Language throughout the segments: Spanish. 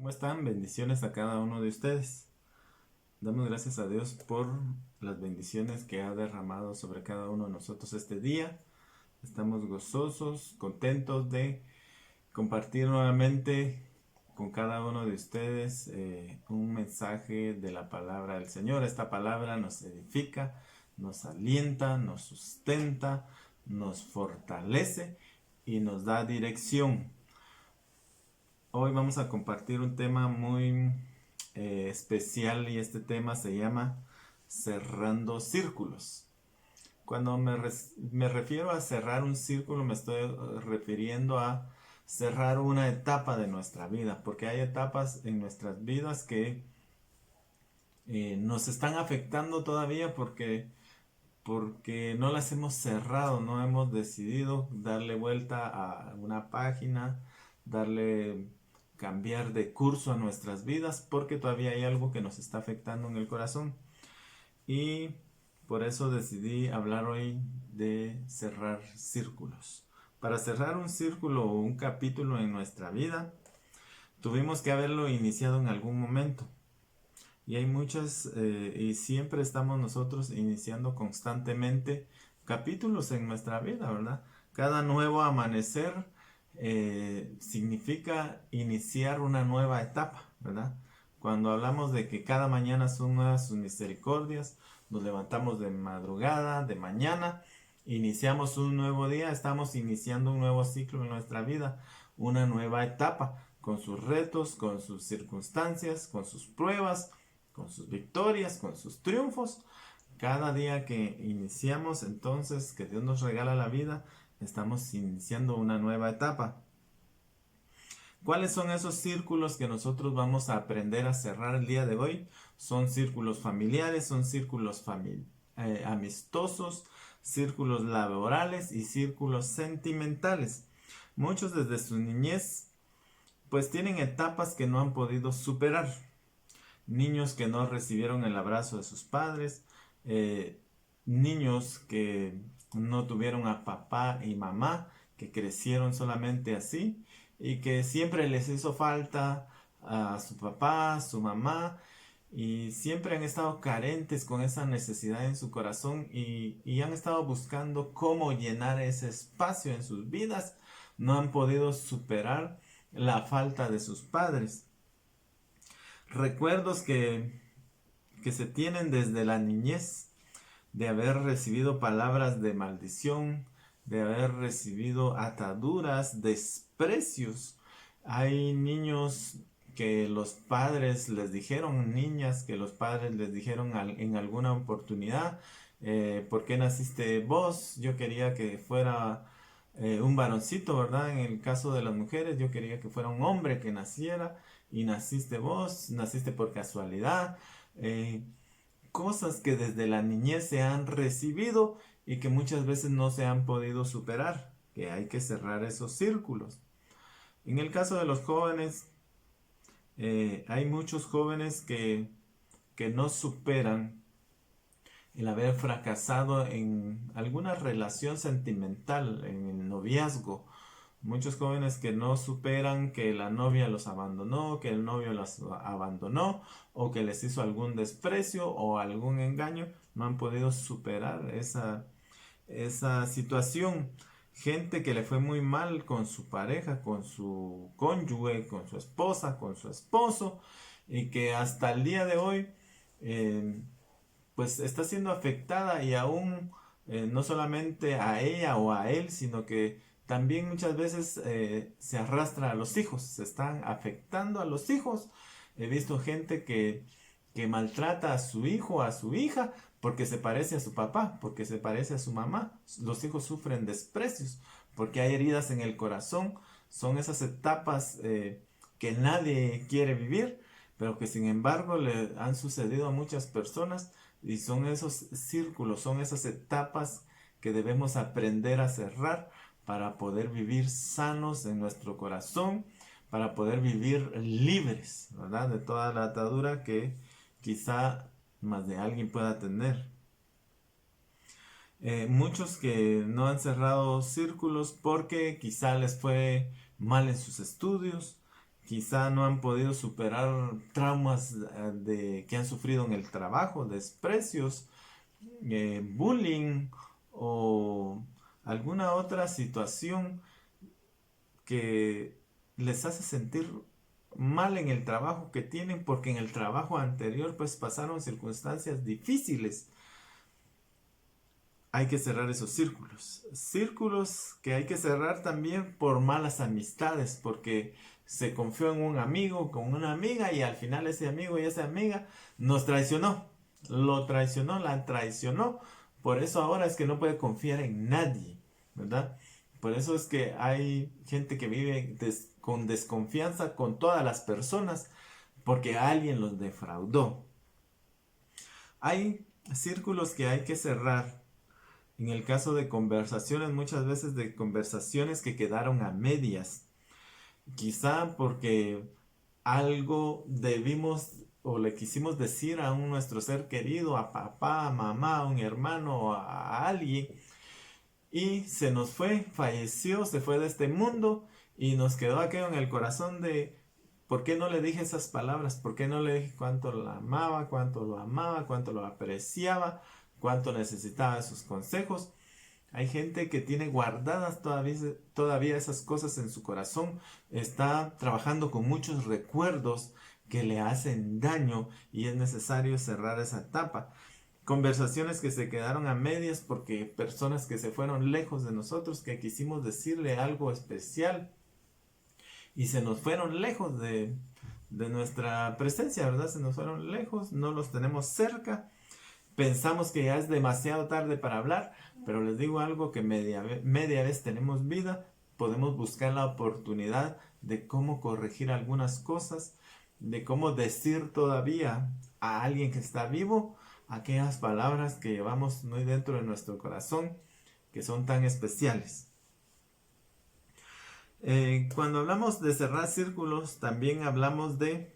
¿Cómo están? Bendiciones a cada uno de ustedes. Damos gracias a Dios por las bendiciones que ha derramado sobre cada uno de nosotros este día. Estamos gozosos, contentos de compartir nuevamente con cada uno de ustedes un mensaje de la palabra del Señor. Esta palabra nos edifica, nos alienta, nos sustenta, nos fortalece y nos da dirección. Hoy vamos a compartir un tema muy especial y este tema se llama cerrando círculos. Cuando me refiero a cerrar un círculo me estoy refiriendo a cerrar una etapa de nuestra vida, porque hay etapas en nuestras vidas que nos están afectando todavía porque no las hemos cerrado, no hemos decidido darle vuelta a una página, darle cambiar de curso a nuestras vidas, porque todavía hay algo que nos está afectando en el corazón. Y por eso decidí hablar hoy de cerrar círculos. Para cerrar un círculo o un capítulo en nuestra vida, tuvimos que haberlo iniciado en algún momento. Y hay muchas, y siempre estamos nosotros iniciando constantemente capítulos en nuestra vida, ¿verdad? Cada nuevo amanecer significa iniciar una nueva etapa, ¿verdad? Cuando hablamos de que cada mañana son nuevas sus misericordias, nos levantamos de madrugada, de mañana, iniciamos un nuevo día, estamos iniciando un nuevo ciclo en nuestra vida, una nueva etapa, con sus retos, con sus circunstancias, con sus pruebas, con sus victorias, con sus triunfos. Cada día que iniciamos, entonces, que Dios nos regala la vida, estamos iniciando una nueva etapa. ¿Cuáles son esos círculos que nosotros vamos a aprender a cerrar el día de hoy? Son círculos familiares, son círculos amistosos, círculos laborales y círculos sentimentales. Muchos desde su niñez pues tienen etapas que no han podido superar. Niños que no recibieron el abrazo de sus padres, niños que no tuvieron a papá y mamá, que crecieron solamente así y que siempre les hizo falta a su papá, su mamá, y siempre han estado carentes con esa necesidad en su corazón y han estado buscando cómo llenar ese espacio en sus vidas. No han podido superar la falta de sus padres. Recuerdos que se tienen desde la niñez, de haber recibido palabras de maldición, de haber recibido ataduras, desprecios. Hay niños que los padres les dijeron, niñas que los padres les dijeron en alguna oportunidad, ¿por qué naciste vos? Yo quería que fuera un varoncito, ¿verdad? En el caso de las mujeres, yo quería que fuera un hombre que naciera y naciste vos, naciste por casualidad. Eh, Cosas que desde la niñez se han recibido y que muchas veces no se han podido superar, que hay que cerrar esos círculos. En el caso de los jóvenes, hay muchos jóvenes que no superan el haber fracasado en alguna relación sentimental, en el noviazgo. Muchos jóvenes que no superan que la novia los abandonó, que el novio los abandonó, o que les hizo algún desprecio o algún engaño, no han podido superar esa situación. Gente que le fue muy mal con su pareja, con su cónyuge, con su esposa, con su esposo, y que hasta el día de hoy eh, pues está siendo afectada y aún no solamente a ella o a él, sino que también muchas veces se arrastra a los hijos, se están afectando a los hijos. He visto gente que maltrata a su hijo, a su hija, porque se parece a su papá, porque se parece a su mamá. Los hijos sufren desprecios, porque hay heridas en el corazón. Son esas etapas que nadie quiere vivir, pero que sin embargo le han sucedido a muchas personas y son esos círculos, son esas etapas que debemos aprender a cerrar para poder vivir sanos en nuestro corazón, para poder vivir libres, ¿verdad? De toda la atadura que quizá más de alguien pueda tener. Muchos que no han cerrado círculos porque quizá les fue mal en sus estudios, quizá no han podido superar traumas que han sufrido en el trabajo, desprecios, bullying o alguna otra situación que les hace sentir mal en el trabajo que tienen porque en el trabajo anterior pues pasaron circunstancias difíciles. Hay que cerrar esos círculos. Círculos que hay que cerrar también por malas amistades, porque se confió en un amigo, con una amiga, y al final ese amigo y esa amiga nos traicionó. Lo traicionó, la traicionó. Por eso ahora es que no puede confiar en nadie, ¿verdad? Por eso es que hay gente que vive con desconfianza con todas las personas, porque alguien los defraudó. Hay círculos que hay que cerrar. En el caso de conversaciones, muchas veces de conversaciones que quedaron a medias. Quizá porque algo debimos o le quisimos decir a nuestro ser querido, a papá, a mamá, a un hermano, a alguien, y se nos fue, falleció, se fue de este mundo y nos quedó aquello en el corazón de ¿por qué no le dije esas palabras? ¿Por qué no le dije cuánto la amaba, cuánto lo amaba, cuánto lo apreciaba, cuánto necesitaba sus consejos? Hay gente que tiene guardadas todavía esas cosas en su corazón, está trabajando con muchos recuerdos que le hacen daño y es necesario cerrar esa etapa. Conversaciones que se quedaron a medias porque personas que se fueron lejos de nosotros, que quisimos decirle algo especial y se nos fueron lejos de nuestra presencia, ¿verdad? Se nos fueron lejos, no los tenemos cerca. Pensamos que ya es demasiado tarde para hablar, pero les digo algo que media vez tenemos vida, podemos buscar la oportunidad de cómo corregir algunas cosas, de cómo decir todavía a alguien que está vivo aquellas palabras que llevamos muy dentro de nuestro corazón, que son tan especiales. Cuando hablamos de cerrar círculos, también hablamos de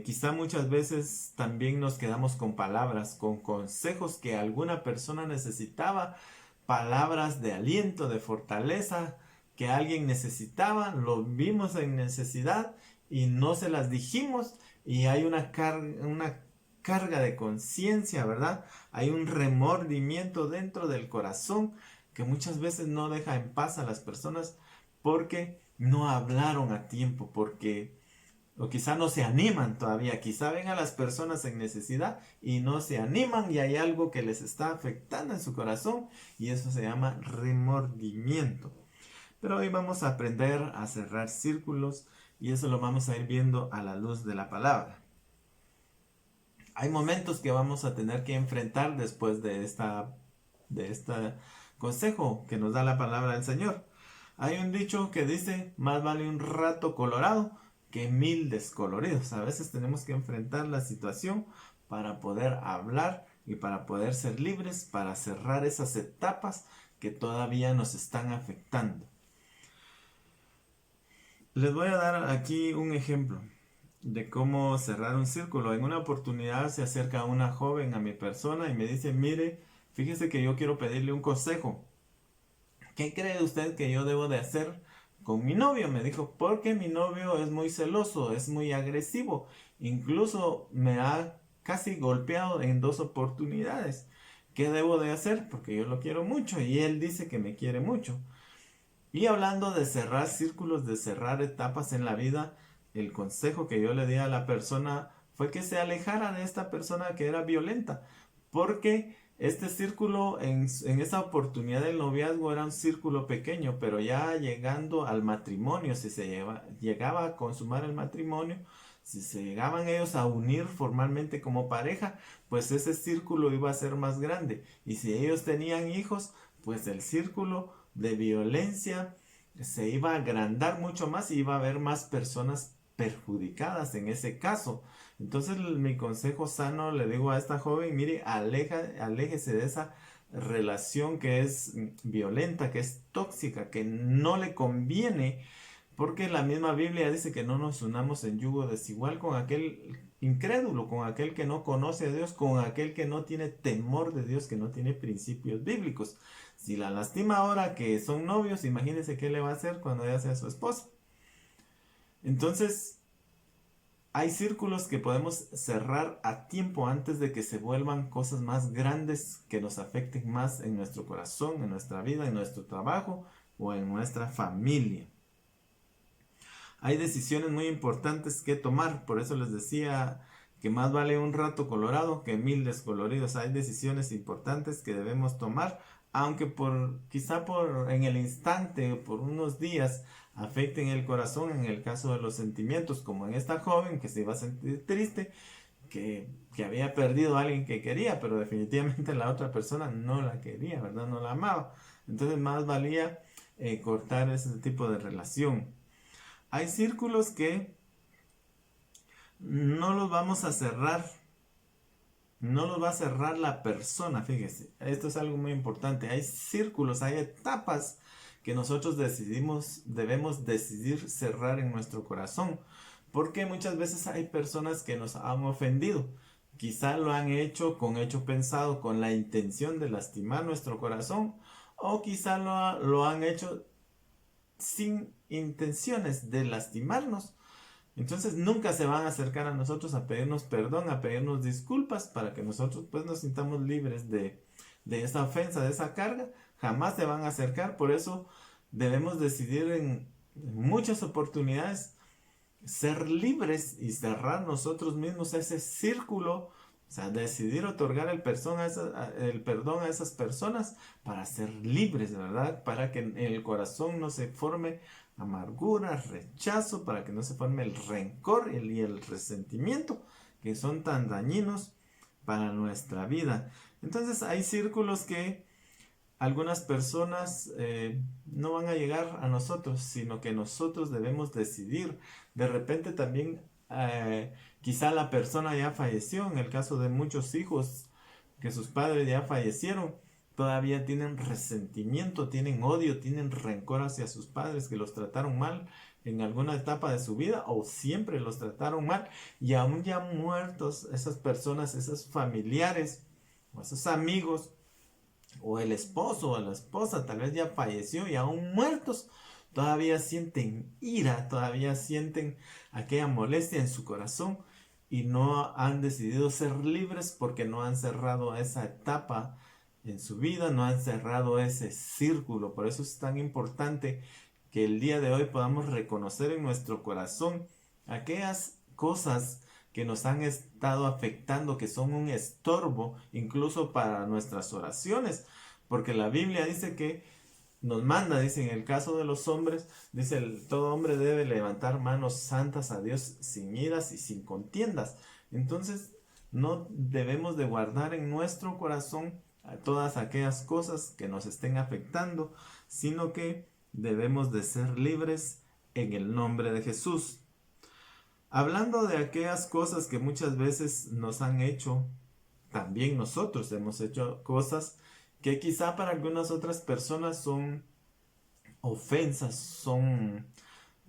quizá muchas veces también nos quedamos con palabras, con consejos que alguna persona necesitaba, palabras de aliento, de fortaleza, que alguien necesitaba, lo vimos en necesidad y no se las dijimos y hay una carga de conciencia, ¿verdad? Hay un remordimiento dentro del corazón que muchas veces no deja en paz a las personas porque no hablaron a tiempo, porque o quizá no se animan todavía, quizá ven a las personas en necesidad y no se animan y hay algo que les está afectando en su corazón y eso se llama remordimiento. Pero hoy vamos a aprender a cerrar círculos y eso lo vamos a ir viendo a la luz de la palabra. Hay momentos que vamos a tener que enfrentar después de este consejo que nos da la palabra del Señor. Hay un dicho que dice, más vale un rato colorado que 1000 descoloridos. A veces tenemos que enfrentar la situación para poder hablar y para poder ser libres, para cerrar esas etapas que todavía nos están afectando. Les voy a dar aquí un ejemplo de cómo cerrar un círculo. En una oportunidad se acerca una joven a mi persona y me dice, mire, fíjese que yo quiero pedirle un consejo. ¿Qué cree usted que yo debo de hacer con mi novio? Me dijo, porque mi novio es muy celoso, es muy agresivo. Incluso me ha casi golpeado en 2 oportunidades. ¿Qué debo de hacer? Porque yo lo quiero mucho y él dice que me quiere mucho. Y hablando de cerrar círculos, de cerrar etapas en la vida, el consejo que yo le di a la persona fue que se alejara de esta persona que era violenta. Porque este círculo en esa oportunidad del noviazgo era un círculo pequeño, pero ya llegando al matrimonio, si se llegaba a consumar el matrimonio, si se llegaban ellos a unir formalmente como pareja, pues ese círculo iba a ser más grande. Y si ellos tenían hijos, pues el círculo de violencia se iba a agrandar mucho más y iba a haber más personas perjudicadas en ese caso. Entonces mi consejo sano le digo a esta joven, mire, aléjese de esa relación que es violenta, que es tóxica, que no le conviene, porque la misma Biblia dice que no nos unamos en yugo desigual con aquel incrédulo, con aquel que no conoce a Dios, con aquel que no tiene temor de Dios, que no tiene principios bíblicos. Si la lastima ahora que son novios, imagínense qué le va a hacer cuando ella sea su esposa. Entonces, hay círculos que podemos cerrar a tiempo antes de que se vuelvan cosas más grandes que nos afecten más en nuestro corazón, en nuestra vida, en nuestro trabajo o en nuestra familia. Hay decisiones muy importantes que tomar, por eso les decía que más vale un rato colorado que 1000 descoloridos. Hay decisiones importantes que debemos tomar, aunque quizá en el instante, por unos días, afecten el corazón en el caso de los sentimientos, como en esta joven que se iba a sentir triste, que había perdido a alguien que quería, pero definitivamente la otra persona no la quería, ¿verdad? No la amaba. Entonces más valía cortar ese tipo de relación. Hay círculos que no los vamos a cerrar, no los va a cerrar la persona, fíjese. Esto es algo muy importante. Hay círculos, hay etapas que nosotros debemos decidir cerrar en nuestro corazón. Porque muchas veces hay personas que nos han ofendido. Quizá lo han hecho con hecho pensado, con la intención de lastimar nuestro corazón. O quizá lo han hecho sin intenciones de lastimarnos. Entonces nunca se van a acercar a nosotros a pedirnos perdón, a pedirnos disculpas para que nosotros pues nos sintamos libres de esa ofensa, de esa carga. Jamás se van a acercar. Por eso debemos decidir en muchas oportunidades ser libres y cerrar nosotros mismos ese círculo. O sea, decidir otorgar el perdón a esas personas para ser libres, ¿verdad? Para que en el corazón no se forme amargura, rechazo, para que no se forme el rencor y el resentimiento, que son tan dañinos para nuestra vida. Entonces hay círculos que algunas personas no van a llegar a nosotros, sino que nosotros debemos decidir. De repente también quizá la persona ya falleció, en el caso de muchos hijos que sus padres ya fallecieron, todavía tienen resentimiento, tienen odio, tienen rencor hacia sus padres que los trataron mal en alguna etapa de su vida o siempre los trataron mal, y aún ya muertos esas personas, esos familiares o esos amigos o el esposo o la esposa tal vez ya falleció y aún muertos todavía sienten ira, todavía sienten aquella molestia en su corazón y no han decidido ser libres porque no han cerrado esa etapa en su vida, no han cerrado ese círculo. Por eso es tan importante que el día de hoy podamos reconocer en nuestro corazón aquellas cosas que nos han estado afectando, que son un estorbo incluso para nuestras oraciones, porque la Biblia dice que nos manda, dice en el caso de los hombres, dice todo hombre debe levantar manos santas a Dios sin iras y sin contiendas. Entonces no debemos de guardar en nuestro corazón todas aquellas cosas que nos estén afectando, sino que debemos de ser libres en el nombre de Jesús. Hablando de aquellas cosas que muchas veces nos han hecho, también nosotros hemos hecho cosas que quizá para algunas otras personas son ofensas, son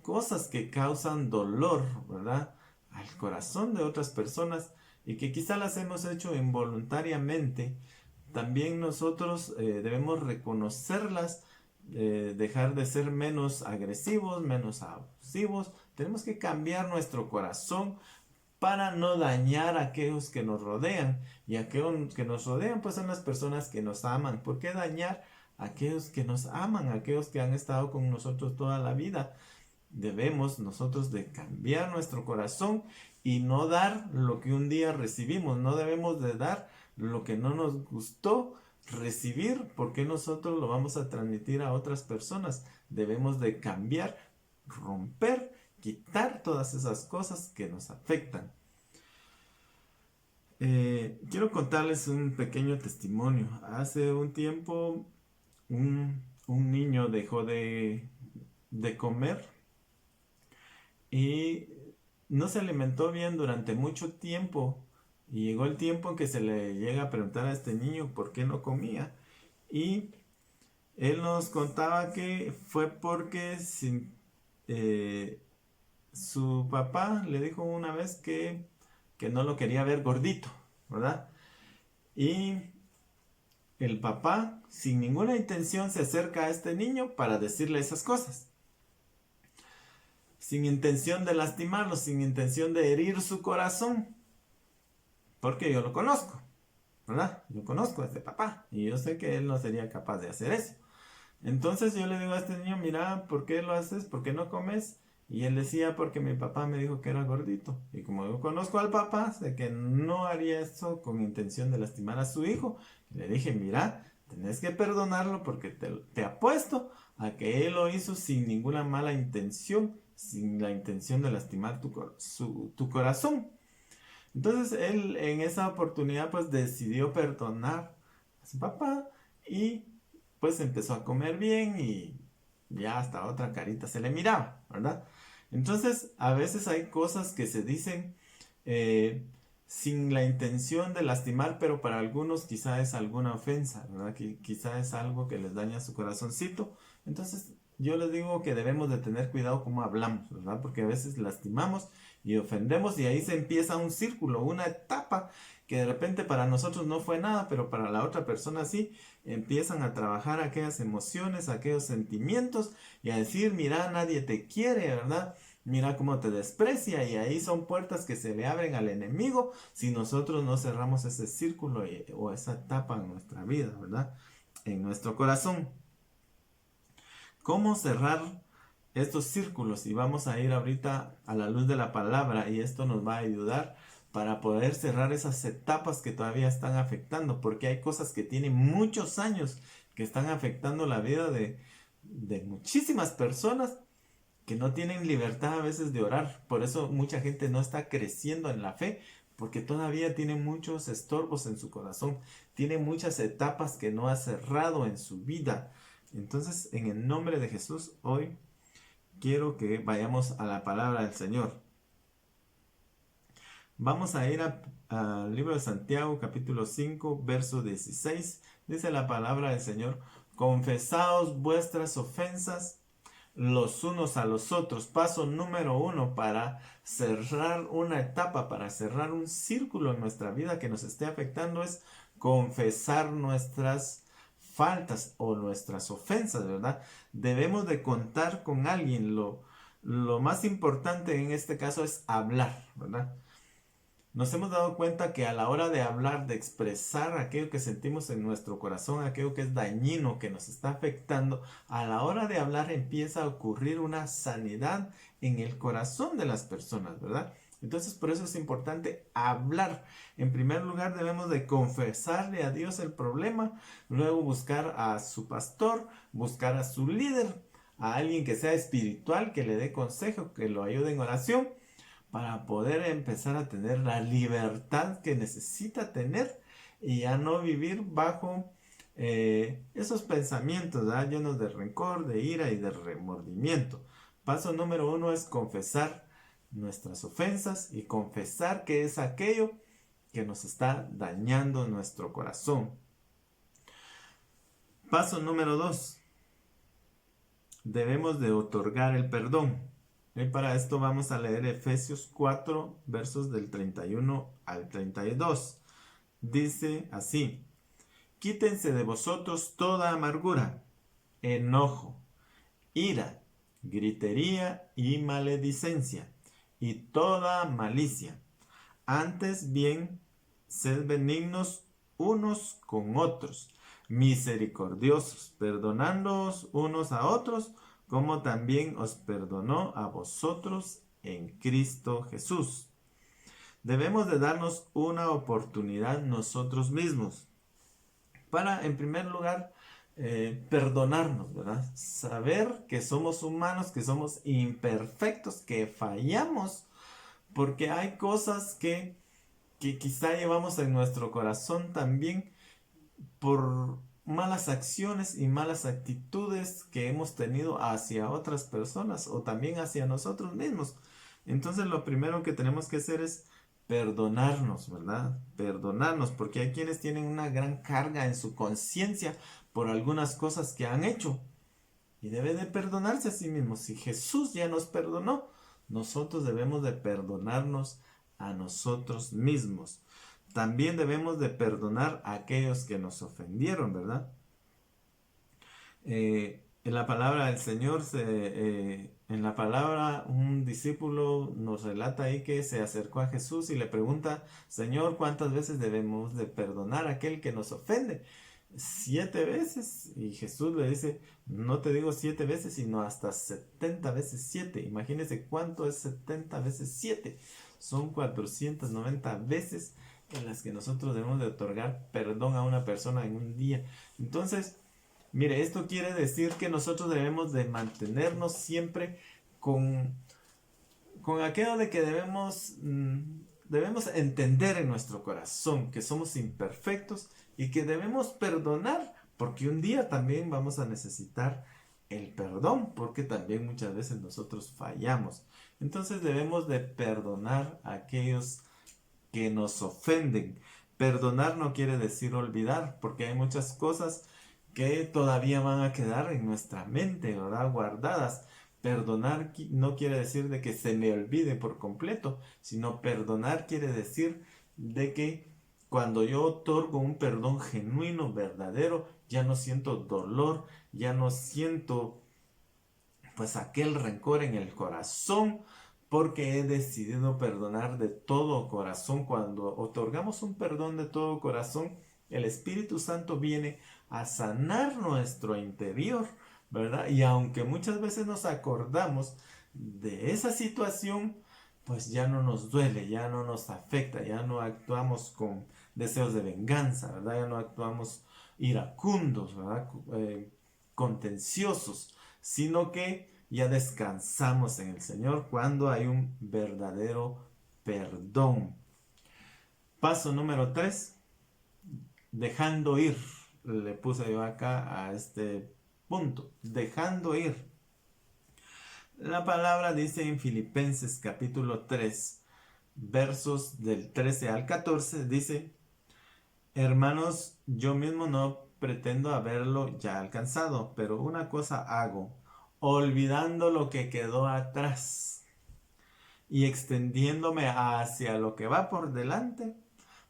cosas que causan dolor, ¿verdad? Al corazón de otras personas y que quizá las hemos hecho involuntariamente. También nosotros debemos reconocerlas, dejar de ser menos agresivos, menos abusivos. Tenemos que cambiar nuestro corazón para no dañar a aquellos que nos rodean. Y aquellos que nos rodean pues son las personas que nos aman. ¿Por qué dañar a aquellos que nos aman, a aquellos que han estado con nosotros toda la vida? Debemos nosotros de cambiar nuestro corazón y no dar lo que un día recibimos. No debemos de dar lo que no nos gustó recibir, porque nosotros lo vamos a transmitir a otras personas. Debemos de cambiar, romper, quitar todas esas cosas que nos afectan. Quiero contarles un pequeño testimonio. Hace un tiempo un niño dejó de comer y no se alimentó bien durante mucho tiempo. Y llegó el tiempo en que se le llega a preguntar a este niño por qué no comía. Y él nos contaba que fue porque su papá le dijo una vez que no lo quería ver gordito, ¿verdad? Y el papá, sin ninguna intención, se acerca a este niño para decirle esas cosas. sin intención de lastimarlo, sin intención de herir su corazón, porque yo lo conozco, ¿verdad? Yo conozco a este papá y yo sé que él no sería capaz de hacer eso. Entonces yo le digo a este niño, mira, ¿por qué lo haces? ¿Por qué no comes? Y él decía, porque mi papá me dijo que era gordito. Y como yo conozco al papá, sé que no haría eso con intención de lastimar a su hijo. Le dije, mira, tenés que perdonarlo porque te apuesto a que él lo hizo sin ninguna mala intención, sin la intención de lastimar tu corazón. Entonces él en esa oportunidad pues decidió perdonar a su papá y pues empezó a comer bien y ya hasta otra carita se le miraba, ¿verdad? Entonces a veces hay cosas que se dicen eh, sin la intención de lastimar, pero para algunos quizá es alguna ofensa, ¿verdad? Quizá es algo que les daña su corazoncito. Entonces yo les digo que debemos de tener cuidado cómo hablamos, ¿verdad? Porque a veces lastimamos y ofendemos y ahí se empieza un círculo, una etapa que de repente para nosotros no fue nada, pero para la otra persona sí, empiezan a trabajar aquellas emociones, aquellos sentimientos y a decir, mira, nadie te quiere, ¿verdad? Mira cómo te desprecia y ahí son puertas que se le abren al enemigo si nosotros no cerramos ese círculo o esa etapa en nuestra vida, ¿verdad? En nuestro corazón. ¿Cómo cerrar estos círculos? Y vamos a ir ahorita a la luz de la palabra y esto nos va a ayudar para poder cerrar esas etapas que todavía están afectando, porque hay cosas que tienen muchos años que están afectando la vida de muchísimas personas que no tienen libertad a veces de orar. Por eso mucha gente no está creciendo en la fe, porque todavía tiene muchos estorbos en su corazón, tiene muchas etapas que no ha cerrado en su vida. Entonces, en el nombre de Jesús, hoy quiero que vayamos a la palabra del Señor. Vamos a ir al libro de Santiago, capítulo 5, verso 16. Dice la palabra del Señor: confesaos vuestras ofensas los unos a los otros. Paso número 1 para cerrar una etapa, para cerrar un círculo en nuestra vida que nos esté afectando, es confesar nuestras faltas o nuestras ofensas, ¿verdad? Debemos de contar con alguien. Lo más importante en este caso es hablar, ¿verdad? Nos hemos dado cuenta que a la hora de hablar, de expresar aquello que sentimos en nuestro corazón, aquello que es dañino, que nos está afectando, a la hora de hablar empieza a ocurrir una sanidad en el corazón de las personas, ¿verdad? Entonces por eso es importante hablar. En primer lugar debemos de confesarle a Dios el problema, luego buscar a su pastor, buscar a su líder, a alguien que sea espiritual, que le dé consejo, que lo ayude en oración, para poder empezar a tener la libertad que necesita tener y ya no vivir bajo esos pensamientos, ¿verdad? Llenos de rencor, de ira y de remordimiento. Paso número 1 es confesar nuestras ofensas y confesar que es aquello que nos está dañando nuestro corazón. Paso número 2. Debemos de otorgar el perdón. Y para esto vamos a leer Efesios 4, versos del 31 al 32. Dice así: quítense de vosotros toda amargura, enojo, ira, gritería y maledicencia, y toda malicia. Antes bien, sed benignos unos con otros, misericordiosos, perdonándoos unos a otros, como también os perdonó a vosotros en Cristo Jesús. Debemos de darnos una oportunidad nosotros mismos para, en primer lugar, perdonarnos, ¿verdad? Saber que somos humanos, que somos imperfectos, que fallamos, porque hay cosas que quizá llevamos en nuestro corazón también por malas acciones y malas actitudes que hemos tenido hacia otras personas o también hacia nosotros mismos. Entonces lo primero que tenemos que hacer es perdonarnos, ¿verdad? Perdonarnos, porque hay quienes tienen una gran carga en su conciencia por algunas cosas que han hecho y debe de perdonarse a sí mismos. Si Jesús ya nos perdonó, nosotros debemos de perdonarnos a nosotros mismos. También debemos de perdonar a aquellos que nos ofendieron, ¿verdad? En la palabra del Señor, en la palabra, un discípulo nos relata ahí que se acercó a Jesús y le pregunta, Señor, ¿cuántas veces debemos de perdonar a aquel que nos ofende? 7 veces. Y Jesús le dice, no te digo 7 veces, sino hasta 70 veces 7. Imagínense cuánto es 70 veces 7. Son 490 veces en las que nosotros debemos de otorgar perdón a una persona en un día. Entonces, mire, esto quiere decir que nosotros debemos de mantenernos siempre con, con aquello de que debemos entender en nuestro corazón que somos imperfectos y que debemos perdonar, porque un día también vamos a necesitar el perdón, porque también muchas veces nosotros fallamos. Entonces debemos de perdonar a aquellos que nos ofenden. Perdonar no quiere decir olvidar, porque hay muchas cosas que todavía van a quedar en nuestra mente, ¿verdad? Guardadas. Perdonar no quiere decir de que se me olvide por completo, sino perdonar quiere decir de que cuando yo otorgo un perdón genuino, verdadero, ya no siento dolor, ya no siento pues aquel rencor en el corazón, porque he decidido perdonar de todo corazón. Cuando otorgamos un perdón de todo corazón, el Espíritu Santo viene a sanar nuestro interior, ¿verdad? Y aunque muchas veces nos acordamos de esa situación, pues ya no nos duele, ya no nos afecta, ya no actuamos con deseos de venganza, ¿verdad? Ya no actuamos iracundos, ¿verdad? Contenciosos, sino que ya descansamos en el Señor cuando hay un verdadero perdón. Paso número 3, dejando ir. Le puse yo acá a este punto, dejando ir. La palabra dice en Filipenses capítulo 3, versos del 13 al 14, dice, hermanos, yo mismo no pretendo haberlo ya alcanzado, pero una cosa hago, olvidando lo que quedó atrás y extendiéndome hacia lo que va por delante,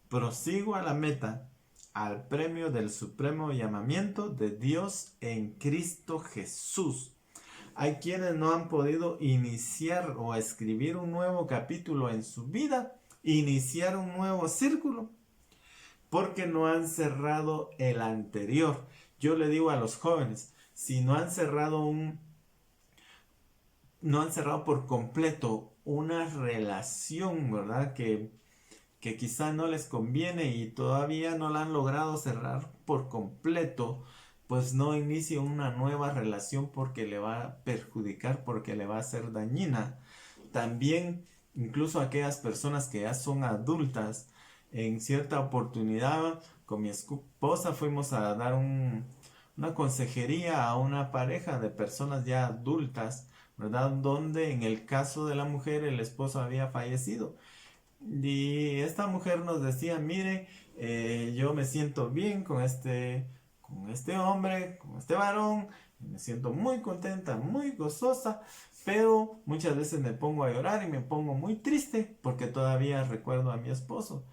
prosigo a la meta, al premio del supremo llamamiento de Dios en Cristo Jesús. Hay quienes no han podido iniciar o escribir un nuevo capítulo en su vida, iniciar un nuevo círculo, porque no han cerrado el anterior. Yo le digo a los jóvenes, si no han cerrado no han cerrado por completo una relación, ¿verdad? Que quizá no les conviene y todavía no la han logrado cerrar por completo, pues no inicie una nueva relación porque le va a perjudicar, porque le va a ser dañina. También, incluso aquellas personas que ya son adultas, en cierta oportunidad con mi esposa fuimos a dar una consejería a una pareja de personas ya adultas, ¿verdad? Donde en el caso de la mujer el esposo había fallecido. Y esta mujer nos decía, mire, yo me siento bien con este hombre, con este varón, me siento muy contenta, muy gozosa, pero muchas veces me pongo a llorar y me pongo muy triste porque todavía recuerdo a mi esposo.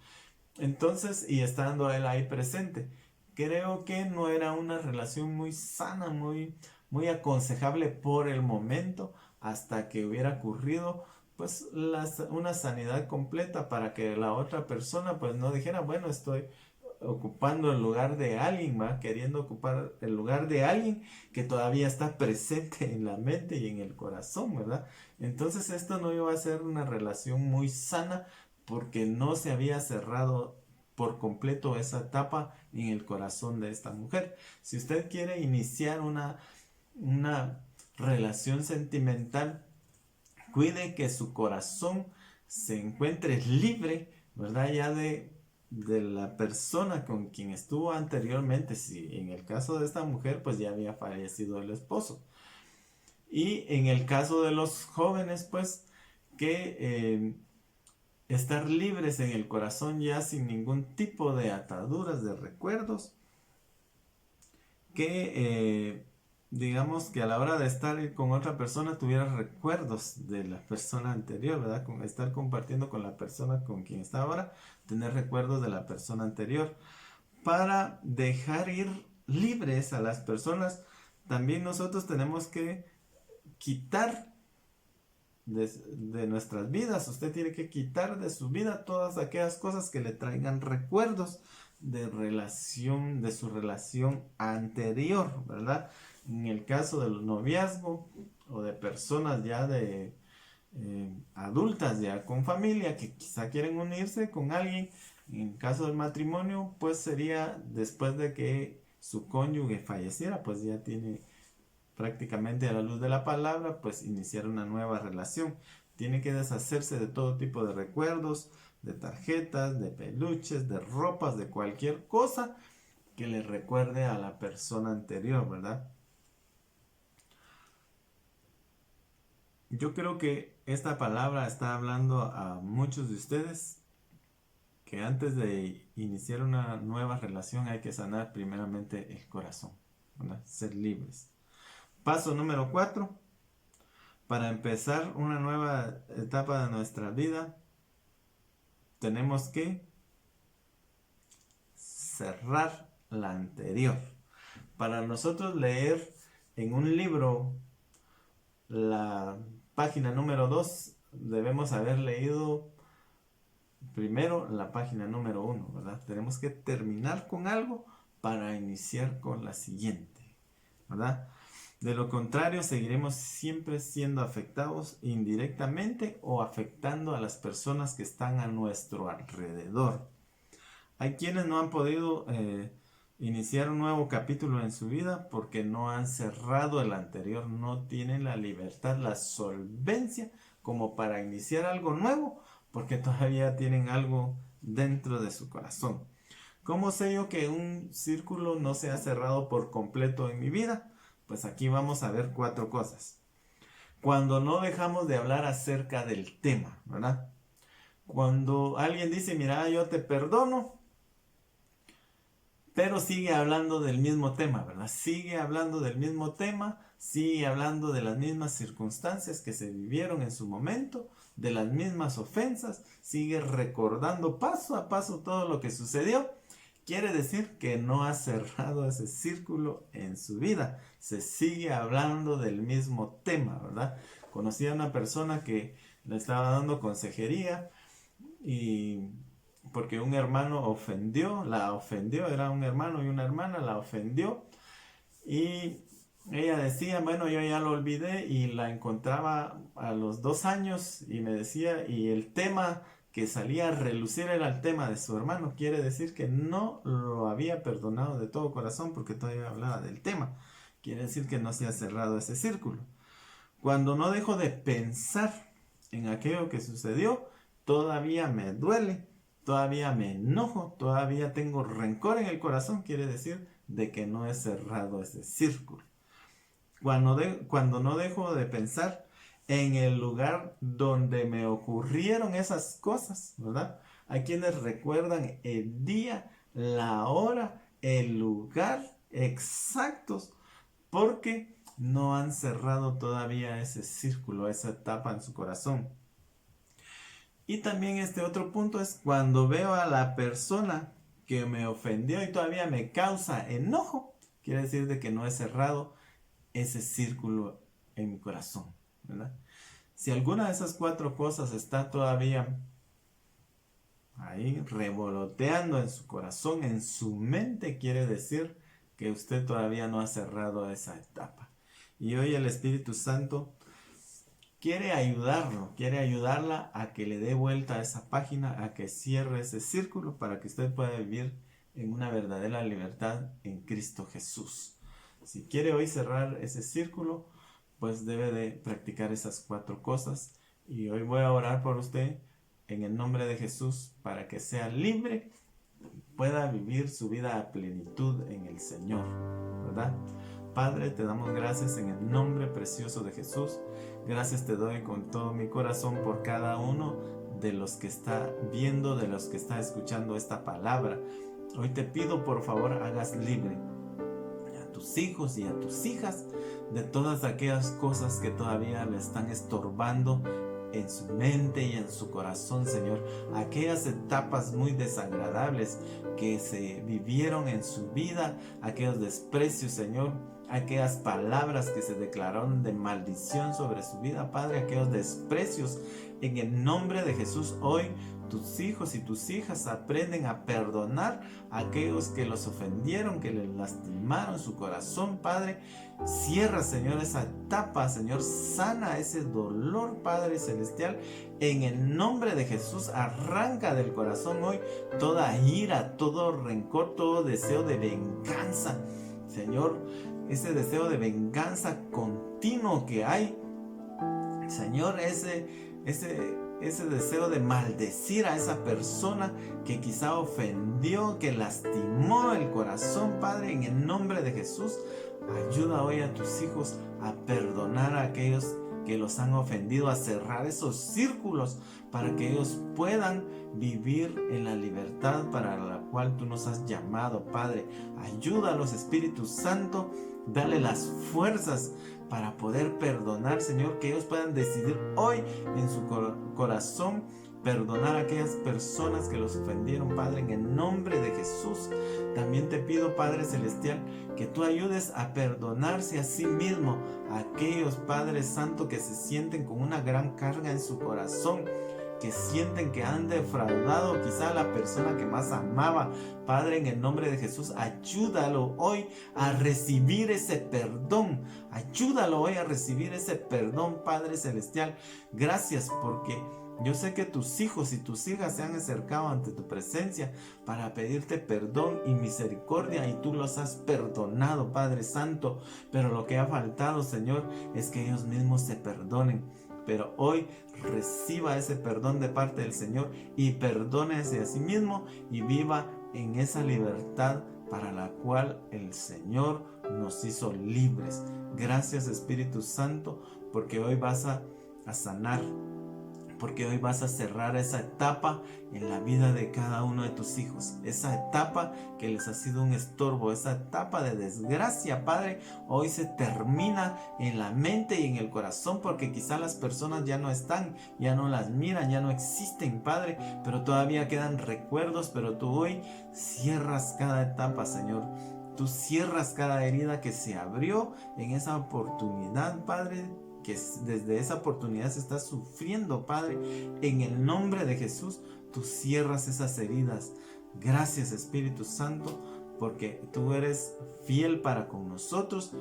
Entonces, y estando él ahí presente, creo que no era una relación muy sana, muy aconsejable por el momento, hasta que hubiera ocurrido pues una sanidad completa para que la otra persona pues no dijera, bueno, estoy ocupando el lugar de alguien, ¿va? Queriendo ocupar el lugar de alguien que todavía está presente en la mente y en el corazón, ¿verdad? Entonces esto no iba a ser una relación muy sana porque no se había cerrado por completo esa etapa en el corazón de esta mujer. Si usted quiere iniciar una relación sentimental, cuide que su corazón se encuentre libre, ¿verdad? Ya de la persona con quien estuvo anteriormente. Si en el caso de esta mujer, pues ya había fallecido el esposo. Y en el caso de los jóvenes, pues que estar libres en el corazón ya sin ningún tipo de ataduras, de recuerdos, que digamos que a la hora de estar con otra persona tuviera recuerdos de la persona anterior, ¿verdad? Con estar compartiendo con la persona con quien está ahora, tener recuerdos de la persona anterior, para dejar ir libres a las personas, también nosotros tenemos que quitar de nuestras vidas. Usted tiene que quitar de su vida todas aquellas cosas que le traigan recuerdos de su relación anterior, ¿verdad? En el caso del noviazgo o de personas ya de adultas, ya con familia, que quizá quieren unirse con alguien, en caso del matrimonio, pues sería después de que su cónyuge falleciera, pues ya tiene prácticamente a la luz de la palabra, pues iniciar una nueva relación. Tiene que deshacerse de todo tipo de recuerdos, de tarjetas, de peluches, de ropas, de cualquier cosa que le recuerde a la persona anterior, ¿verdad? Yo creo que esta palabra está hablando a muchos de ustedes que antes de iniciar una nueva relación hay que sanar primeramente el corazón, ¿verdad? Ser libres. Paso número 4. Para empezar una nueva etapa de nuestra vida, tenemos que cerrar la anterior. Para nosotros leer en un libro la página número 2, debemos haber leído primero la página número 1, ¿verdad? Tenemos que terminar con algo para iniciar con la siguiente, ¿verdad? De lo contrario, seguiremos siempre siendo afectados indirectamente o afectando a las personas que están a nuestro alrededor. Hay quienes no han podido iniciar un nuevo capítulo en su vida porque no han cerrado el anterior, no tienen la libertad, la solvencia como para iniciar algo nuevo porque todavía tienen algo dentro de su corazón. ¿Cómo sé yo que un círculo no se ha cerrado por completo en mi vida? Pues aquí vamos a ver 4 cosas. Cuando no dejamos de hablar acerca del tema, ¿verdad? Cuando alguien dice, mira, yo te perdono, pero sigue hablando del mismo tema, ¿verdad? Sigue hablando del mismo tema, sigue hablando de las mismas circunstancias que se vivieron en su momento, de las mismas ofensas, sigue recordando paso a paso todo lo que sucedió. Quiere decir que no ha cerrado ese círculo en su vida. Se sigue hablando del mismo tema, ¿verdad? Conocí a una persona que le estaba dando consejería y porque un hermano la ofendió, era un hermano y una hermana, la ofendió y ella decía, bueno, yo ya lo olvidé, y la encontraba a los 2 años y me decía, y el tema que salía a relucir era el tema de su hermano. Quiere decir que no lo había perdonado de todo corazón porque todavía hablaba del tema. Quiere decir que no se ha cerrado ese círculo. Cuando no dejo de pensar en aquello que sucedió, todavía me duele, todavía me enojo, todavía tengo rencor en el corazón. Quiere decir de que no he cerrado ese círculo. Cuando no dejo de pensar en el lugar donde me ocurrieron esas cosas, ¿verdad? Hay quienes recuerdan el día, la hora, el lugar exactos, porque no han cerrado todavía ese círculo, esa etapa en su corazón. Y también este otro punto es cuando veo a la persona que me ofendió y todavía me causa enojo, quiere decir de que no he cerrado ese círculo en mi corazón, ¿verdad? Si alguna de esas 4 cosas está todavía ahí revoloteando en su corazón, en su mente, quiere decir que usted todavía no ha cerrado esa etapa. Y hoy el Espíritu Santo quiere ayudarla a que le dé vuelta a esa página, a que cierre ese círculo para que usted pueda vivir en una verdadera libertad en Cristo Jesús. Si quiere hoy cerrar ese círculo, pues debe de practicar esas 4 cosas. Y hoy voy a orar por usted en el nombre de Jesús para que sea libre, pueda vivir su vida a plenitud en el Señor, ¿verdad? Padre, te damos gracias en el nombre precioso de Jesús. Gracias te doy con todo mi corazón por cada uno de los que está viendo, de los que está escuchando esta palabra. Hoy te pido, por favor, hagas libre a tus hijos y a tus hijas de todas aquellas cosas que todavía le están estorbando en su mente y en su corazón, Señor. Aquellas etapas muy desagradables que se vivieron en su vida, aquellos desprecios, Señor, aquellas palabras que se declararon de maldición sobre su vida, Padre, aquellos desprecios. En el nombre de Jesús, hoy tus hijos y tus hijas aprenden a perdonar a aquellos que los ofendieron, que les lastimaron su corazón, Padre. Cierra, Señor, esa etapa, Señor, sana ese dolor, Padre Celestial. En el nombre de Jesús, arranca del corazón hoy toda ira, todo rencor, todo deseo de venganza, Señor, ese deseo de venganza continuo que hay, Señor, ese deseo de maldecir a esa persona que quizá ofendió, que lastimó el corazón, Padre, en el nombre de Jesús, ayuda hoy a tus hijos a perdonar a aquellos que los han ofendido, a cerrar esos círculos para que ellos puedan vivir en la libertad para la cual tú nos has llamado, Padre. Ayúdalos, Espíritu Santo, dale las fuerzas para poder perdonar, Señor, que ellos puedan decidir hoy en su corazón perdonar a aquellas personas que los ofendieron, Padre, en el nombre de Jesús. También te pido, Padre Celestial, que tú ayudes a perdonarse a sí mismo a aquellos, Padre Santo, que se sienten con una gran carga en su corazón, que sienten que han defraudado quizá a la persona que más amaba. Padre, en el nombre de Jesús, ayúdalo hoy a recibir ese perdón. Ayúdalo hoy a recibir ese perdón, Padre Celestial. Gracias, porque yo sé que tus hijos y tus hijas se han acercado ante tu presencia para pedirte perdón y misericordia, y tú los has perdonado, Padre Santo. Pero lo que ha faltado, Señor, es que ellos mismos se perdonen. Pero hoy reciba ese perdón de parte del Señor y perdónese a sí mismo y viva en esa libertad para la cual el Señor nos hizo libres. Gracias, Espíritu Santo, porque hoy vas a sanar, porque hoy vas a cerrar esa etapa en la vida de cada uno de tus hijos, esa etapa que les ha sido un estorbo, esa etapa de desgracia, Padre. Hoy se termina en la mente y en el corazón, porque quizá las personas ya no están, ya no las miran, ya no existen, Padre, pero todavía quedan recuerdos. Pero tú hoy cierras cada etapa, Señor. Tú cierras cada herida que se abrió en esa oportunidad, Padre, que desde esa oportunidad se está sufriendo, Padre. En el nombre de Jesús, tú cierras esas heridas. Gracias, Espíritu Santo, porque tú eres fiel para con nosotros.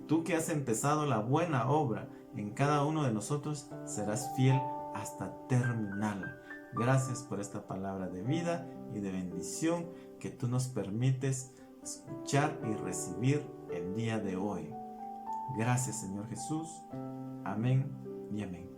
Tú que has empezado la buena obra en cada uno de nosotros, serás fiel hasta terminarla. Gracias por esta palabra de vida y de bendición que tú nos permites escuchar y recibir el día de hoy. Gracias, Señor Jesús. Amén y amén.